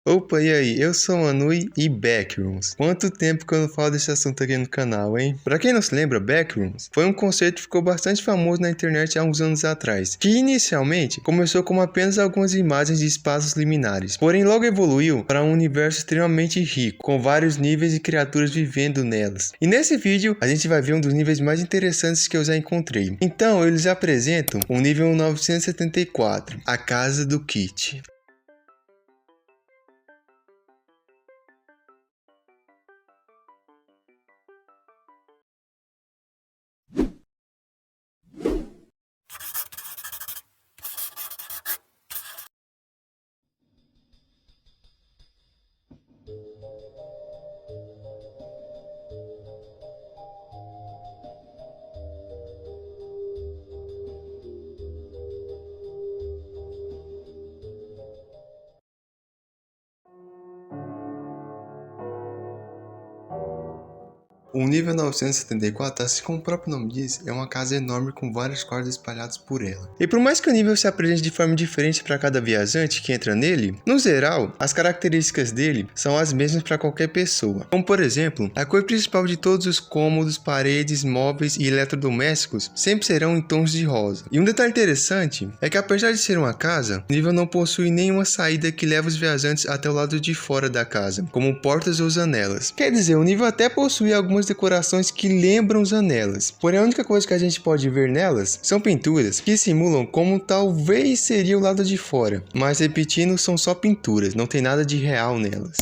Opa, e aí? Eu sou o Manui e Backrooms. Quanto tempo que eu não falo desse assunto aqui no canal, hein? Pra quem não se lembra, Backrooms foi um conceito que ficou bastante famoso na internet há uns anos atrás, que inicialmente começou como apenas algumas imagens de espaços liminares, porém logo evoluiu para um universo extremamente rico, com vários níveis e criaturas vivendo nelas. E nesse vídeo a gente vai ver um dos níveis mais interessantes que eu já encontrei. Então eles apresentam o nível 974, a Casa do Kit. O nível 974, assim como o próprio nome diz, é uma casa enorme com vários quartos espalhados por ela. E por mais que o nível se apresente de forma diferente para cada viajante que entra nele, no geral, as características dele são as mesmas para qualquer pessoa. Como por exemplo, a cor principal de todos os cômodos, paredes, móveis e eletrodomésticos sempre serão em tons de rosa. E um detalhe interessante é que apesar de ser uma casa, o nível não possui nenhuma saída que leve os viajantes até o lado de fora da casa, como portas ou janelas. Quer dizer, o nível até possui algumas decorações que lembram janelas, porém a única coisa que a gente pode ver nelas são pinturas que simulam como talvez seria o lado de fora, mas repetindo, são só pinturas, não tem nada de real nelas.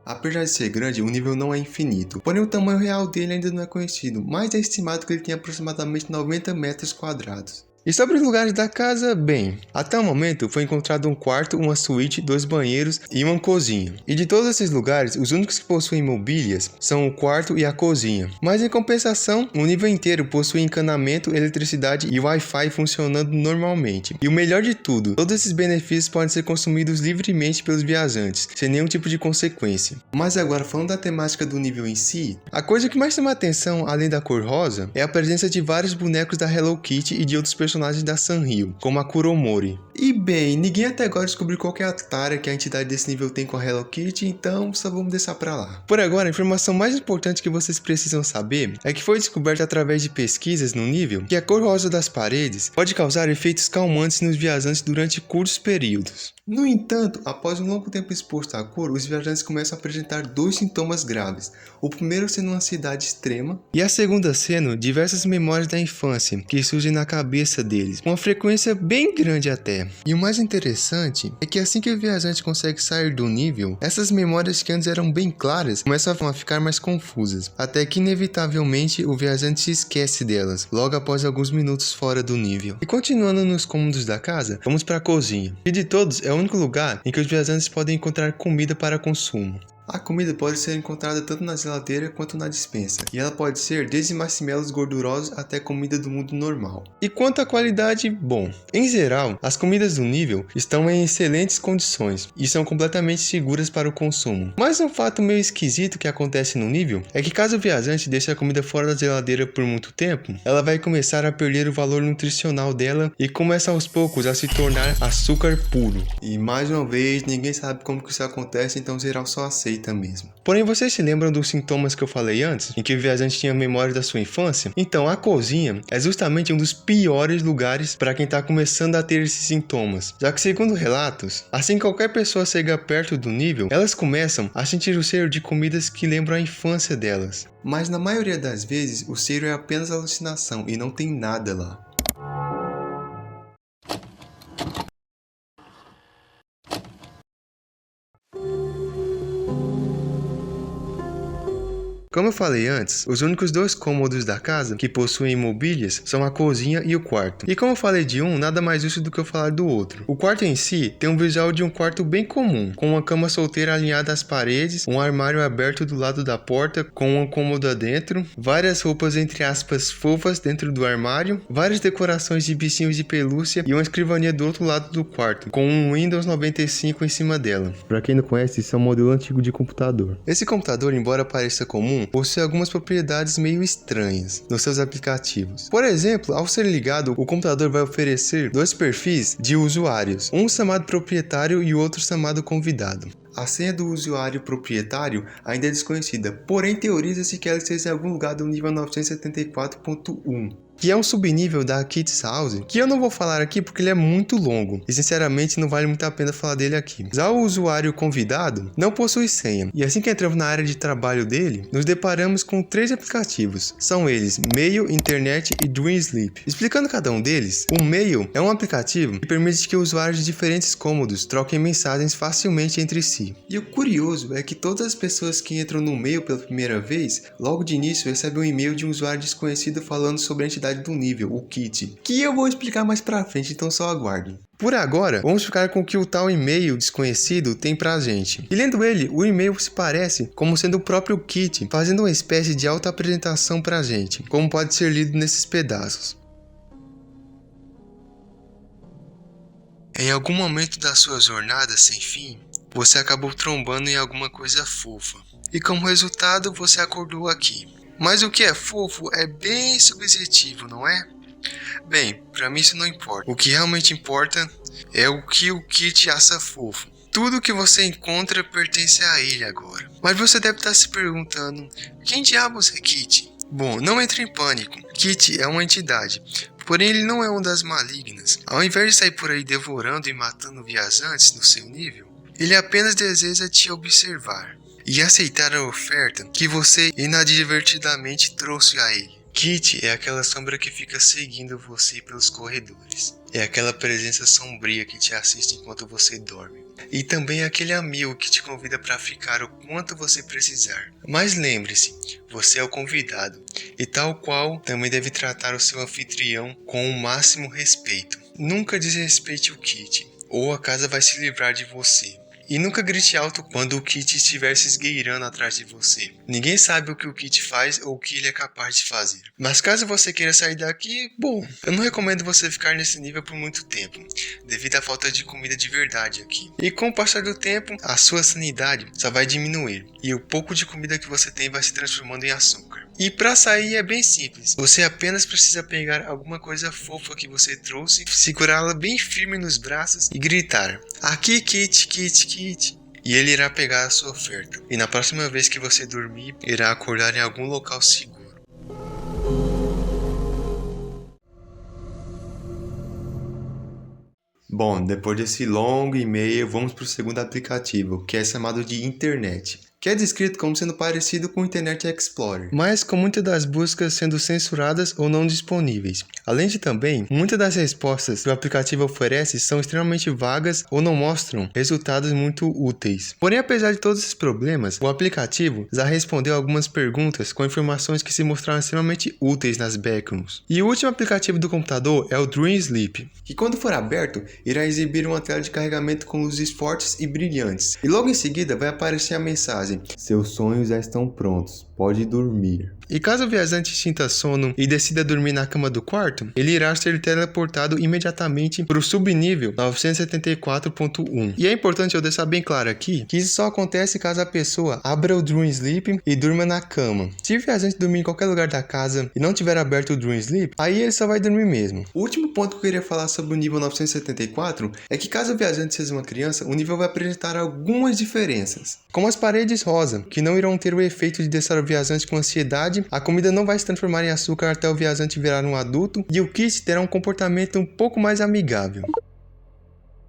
Apesar de ser grande, o nível não é infinito, porém o tamanho real dele ainda não é conhecido, mas é estimado que ele tem aproximadamente 90 metros quadrados. E sobre os lugares da casa, bem, até o momento foi encontrado um quarto, uma suíte, 2 banheiros e uma cozinha. E de todos esses lugares, os únicos que possuem mobílias são o quarto e a cozinha. Mas em compensação, o nível inteiro possui encanamento, eletricidade e Wi-Fi funcionando normalmente. E o melhor de tudo, todos esses benefícios podem ser consumidos livremente pelos viajantes, sem nenhum tipo de consequência. Mas agora, falando da temática do nível em si, a coisa que mais chama a atenção, além da cor rosa, é a presença de vários bonecos da Hello Kitty e de outros personagens da Sanrio, como a Kuromori. E bem, ninguém até agora descobriu qual é a tara que a entidade desse nível tem com a Hello Kitty, então só vamos deixar pra lá. Por agora, a informação mais importante que vocês precisam saber é que foi descoberto através de pesquisas no nível que a cor rosa das paredes pode causar efeitos calmantes nos viajantes durante curtos períodos. No entanto, após um longo tempo exposto à cor, os viajantes começam a apresentar 2 sintomas graves. O primeiro sendo uma ansiedade extrema e a segunda sendo diversas memórias da infância que surgem na cabeça deles, com uma frequência bem grande até. E o mais interessante é que assim que o viajante consegue sair do nível, essas memórias que antes eram bem claras começam a ficar mais confusas, até que inevitavelmente o viajante se esquece delas, logo após alguns minutos fora do nível. E continuando nos cômodos da casa, vamos para a cozinha, que de todos é o único lugar em que os viajantes podem encontrar comida para consumo. A comida pode ser encontrada tanto na geladeira quanto na despensa, e ela pode ser desde marshmallows gordurosos até comida do mundo normal. E quanto à qualidade, bom, em geral, as comidas do nível estão em excelentes condições e são completamente seguras para o consumo. Mas um fato meio esquisito que acontece no nível é que caso o viajante deixe a comida fora da geladeira por muito tempo, ela vai começar a perder o valor nutricional dela e começa aos poucos a se tornar açúcar puro. E mais uma vez, ninguém sabe como que isso acontece, então geral só aceita mesmo. Porém, vocês se lembram dos sintomas que eu falei antes, em que o viajante tinha memória da sua infância? Então, a cozinha é justamente um dos piores lugares para quem está começando a ter esses sintomas, já que segundo relatos, assim que qualquer pessoa chega perto do nível, elas começam a sentir o cheiro de comidas que lembram a infância delas. Mas na maioria das vezes, o cheiro é apenas alucinação e não tem nada lá. Como eu falei antes, os únicos 2 cômodos da casa que possuem mobílias são a cozinha e o quarto. E como eu falei de um, nada mais justo do que eu falar do outro. O quarto em si tem um visual de um quarto bem comum, com uma cama solteira alinhada às paredes, um armário aberto do lado da porta com um cômodo dentro, várias roupas entre aspas fofas dentro do armário, várias decorações de bichinhos de pelúcia e uma escrivaninha do outro lado do quarto, com um Windows 95 em cima dela. Pra quem não conhece, isso é um modelo antigo de computador. Esse computador, embora pareça comum, comum possui algumas propriedades meio estranhas nos seus aplicativos. Por exemplo, ao ser ligado, o computador vai oferecer dois perfis de usuários, um chamado proprietário e o outro chamado convidado. A senha do usuário proprietário ainda é desconhecida, porém teoriza-se que ela esteja em algum lugar do nível 974.1. que é um subnível da Kit's House, que eu não vou falar aqui porque ele é muito longo, e sinceramente não vale muito a pena falar dele aqui. Já o usuário convidado não possui senha, e assim que entramos na área de trabalho dele, nos deparamos com 3 aplicativos. São eles Mail, Internet e Dream Sleep. Explicando cada um deles, o Mail é um aplicativo que permite que usuários de diferentes cômodos troquem mensagens facilmente entre si. E o curioso é que todas as pessoas que entram no Mail pela primeira vez, logo de início recebem um e-mail de um usuário desconhecido falando sobre a entidade do nível, o Kit, que eu vou explicar mais pra frente, então só aguardem. Por agora, vamos ficar com o que o tal e-mail desconhecido tem pra gente. E lendo ele, o e-mail se parece como sendo o próprio Kit, fazendo uma espécie de auto-apresentação pra gente, como pode ser lido nesses pedaços. Em algum momento da sua jornada sem fim, você acabou trombando em alguma coisa fofa. E como resultado, você acordou aqui. Mas o que é fofo é bem subjetivo, não é? Bem, pra mim isso não importa. O que realmente importa é o que o Kit acha fofo. Tudo que você encontra pertence a ele agora. Mas você deve estar se perguntando, quem diabos é Kit? Bom, não entre em pânico. Kit é uma entidade, porém ele não é uma das malignas. Ao invés de sair por aí devorando e matando viajantes no seu nível, ele apenas deseja te observar e aceitar a oferta que você inadvertidamente trouxe a ele. Kit é aquela sombra que fica seguindo você pelos corredores. É aquela presença sombria que te assiste enquanto você dorme. E também é aquele amigo que te convida para ficar o quanto você precisar. Mas lembre-se, você é o convidado. E tal qual, também deve tratar o seu anfitrião com o máximo respeito. Nunca desrespeite o Kit, ou a casa vai se livrar de você. E nunca grite alto quando o Kit estiver se esgueirando atrás de você. Ninguém sabe o que o Kit faz ou o que ele é capaz de fazer. Mas caso você queira sair daqui, bom, eu não recomendo você ficar nesse nível por muito tempo, devido à falta de comida de verdade aqui. E com o passar do tempo, a sua sanidade só vai diminuir, e o pouco de comida que você tem vai se transformando em açúcar. E para sair é bem simples, você apenas precisa pegar alguma coisa fofa que você trouxe, segurá-la bem firme nos braços e gritar: "Aqui, Kit, Kit, Kit!" E ele irá pegar a sua oferta. E na próxima vez que você dormir, irá acordar em algum local seguro. Bom, depois desse longo e-mail, vamos para o segundo aplicativo, que é chamado de Internet, que é descrito como sendo parecido com o Internet Explorer, mas com muitas das buscas sendo censuradas ou não disponíveis. Além de também, muitas das respostas que o aplicativo oferece são extremamente vagas ou não mostram resultados muito úteis. Porém, apesar de todos esses problemas, o aplicativo já respondeu algumas perguntas com informações que se mostraram extremamente úteis nas backrooms. E o último aplicativo do computador é o Dream Sleep, que quando for aberto, irá exibir uma tela de carregamento com luzes fortes e brilhantes. E logo em seguida vai aparecer a mensagem: "Seus sonhos já estão prontos, pode dormir." E caso o viajante sinta sono e decida dormir na cama do quarto, ele irá ser teleportado imediatamente para o subnível 974.1. E é importante eu deixar bem claro aqui que isso só acontece caso a pessoa abra o Dream Sleep e durma na cama. Se o viajante dormir em qualquer lugar da casa e não tiver aberto o Dream Sleep, aí ele só vai dormir mesmo. O último ponto que eu queria falar sobre o nível 974 é que caso o viajante seja uma criança, o nível vai apresentar algumas diferenças. Como as paredes rosa, que não irão ter o efeito de deixar o viajante com ansiedade, a comida não vai se transformar em açúcar até o viajante virar um adulto, e o Kit terá um comportamento um pouco mais amigável.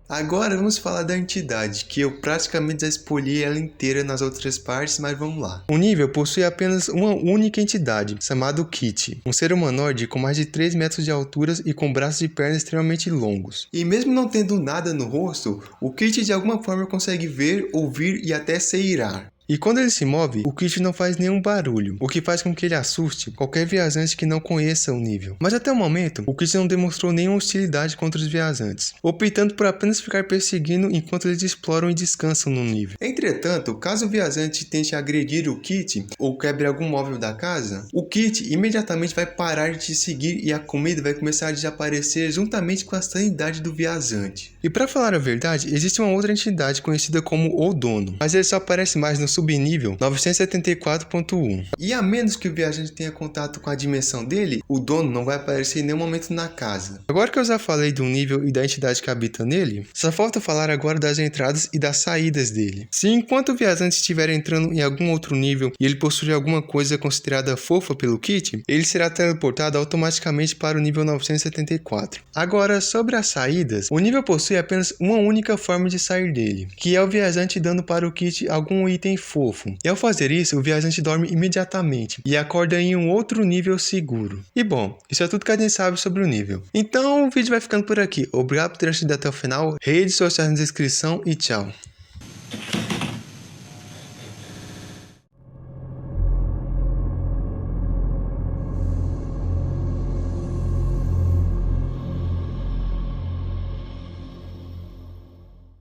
Agora vamos falar da entidade, que eu praticamente já escolhi ela inteira nas outras partes, mas vamos lá. O nível possui apenas uma única entidade, chamado Kit, um ser humanoide com mais de 3 metros de altura e com braços e pernas extremamente longos. E mesmo não tendo nada no rosto, o Kit de alguma forma consegue ver, ouvir e até se irar. E quando ele se move, o Kit não faz nenhum barulho, o que faz com que ele assuste qualquer viajante que não conheça o nível. Mas até o momento, o Kit não demonstrou nenhuma hostilidade contra os viajantes, optando por apenas ficar perseguindo enquanto eles exploram e descansam no nível. Entre Entretanto, caso o viajante tente agredir o Kit ou quebre algum móvel da casa, o Kit imediatamente vai parar de te seguir e a comida vai começar a desaparecer juntamente com a sanidade do viajante. E para falar a verdade, existe uma outra entidade conhecida como o Dono, mas ele só aparece mais no subnível 974.1. E a menos que o viajante tenha contato com a dimensão dele, o Dono não vai aparecer em nenhum momento na casa. Agora que eu já falei do nível e da entidade que habita nele, só falta falar agora das entradas e das saídas dele. Se enquanto o viajante estiver entrando em algum outro nível e ele possuir alguma coisa considerada fofa pelo Kit, ele será teleportado automaticamente para o nível 974. Agora, sobre as saídas, o nível possui apenas uma única forma de sair dele, que é o viajante dando para o Kit algum item fofo. E ao fazer isso, o viajante dorme imediatamente e acorda em um outro nível seguro. E bom, isso é tudo que a gente sabe sobre o nível. Então o vídeo vai ficando por aqui. Obrigado por ter assistido até o final, redes sociais na descrição e tchau.